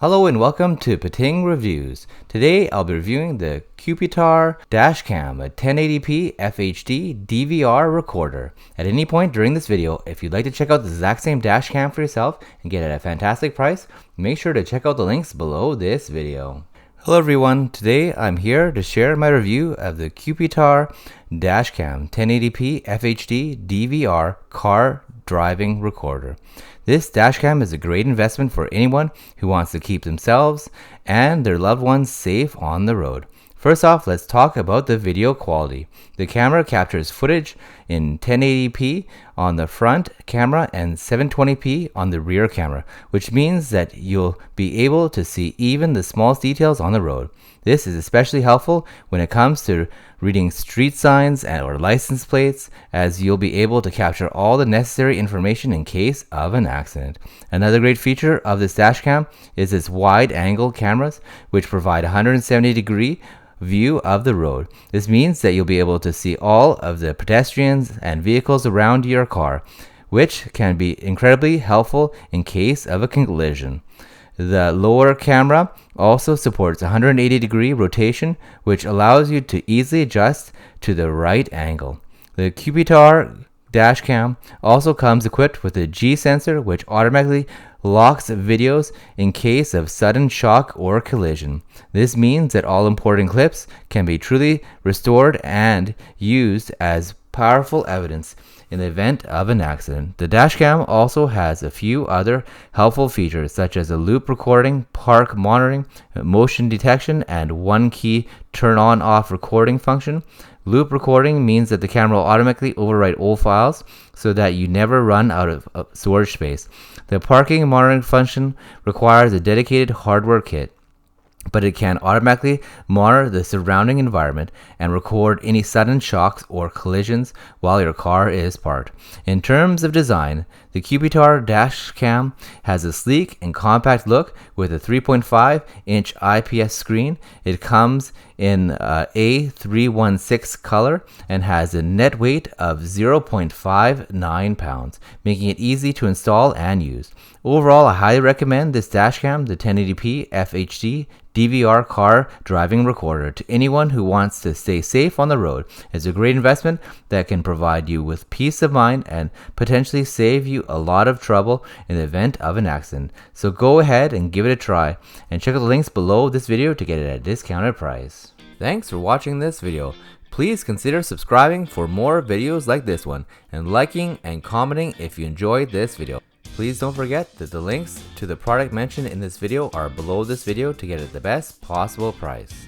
Hello and welcome to Pating Reviews. Today I'll be reviewing the Qiopertar Dashcam, a 1080p FHD DVR recorder. At any point during this video, if you'd like to check out the exact same dashcam for yourself and get it at a fantastic price, make sure to check out the links below this video. Hello everyone, today I'm here to share my review of the Qiopertar Dashcam 1080p FHD DVR car driving recorder. This dashcam is a great investment for anyone who wants to keep themselves and their loved ones safe on the road. First off, let's talk about the video quality. The camera captures footage in 1080p on the front camera and 720p on the rear camera, which means that you'll be able to see even the smallest details on the road. This is especially helpful when it comes to reading street signs or license plates, as you'll be able to capture all the necessary information in case of an accident. Another great feature of this dashcam is its wide-angle cameras, which provide a 170-degree view of the road. This means that you'll be able to see all of the pedestrians and vehicles around your car, which can be incredibly helpful in case of a collision. The lower camera also supports 180-degree rotation, which allows you to easily adjust to the right angle. The Qiopertar dashcam also comes equipped with a GSensor, which automatically locks videos in case of sudden shock or collision. This means that all important clips can be truly restored and used as powerful evidence in the event of an accident. The dashcam also has a few other helpful features, such as a loop recording, park monitoring, motion detection, and one-key turn-on-off recording function. Loop recording means that the camera will automatically overwrite old files so that you never run out of storage space. The parking monitoring function requires a dedicated hardware kit, but it can automatically monitor the surrounding environment and record any sudden shocks or collisions while your car is parked. In terms of design, the Qiopertar dashcam has a sleek and compact look with a 3.5-inch IPS screen. It comes in A316 color and has a net weight of 0.59 pounds, making it easy to install and use. Overall, I highly recommend this dashcam, the 1080p FHD DVR car driving recorder, to anyone who wants to stay safe on the road. It's a great investment that can provide you with peace of mind and potentially save you a lot of trouble in the event of an accident. So go ahead and give it a try, and check out the links below this video to get it at a discounted price. Thanks for watching this video. Please consider subscribing for more videos like this one, and liking and commenting if you enjoyed this video. Please don't forget that the links to the product mentioned in this video are below this video to get it at the best possible price.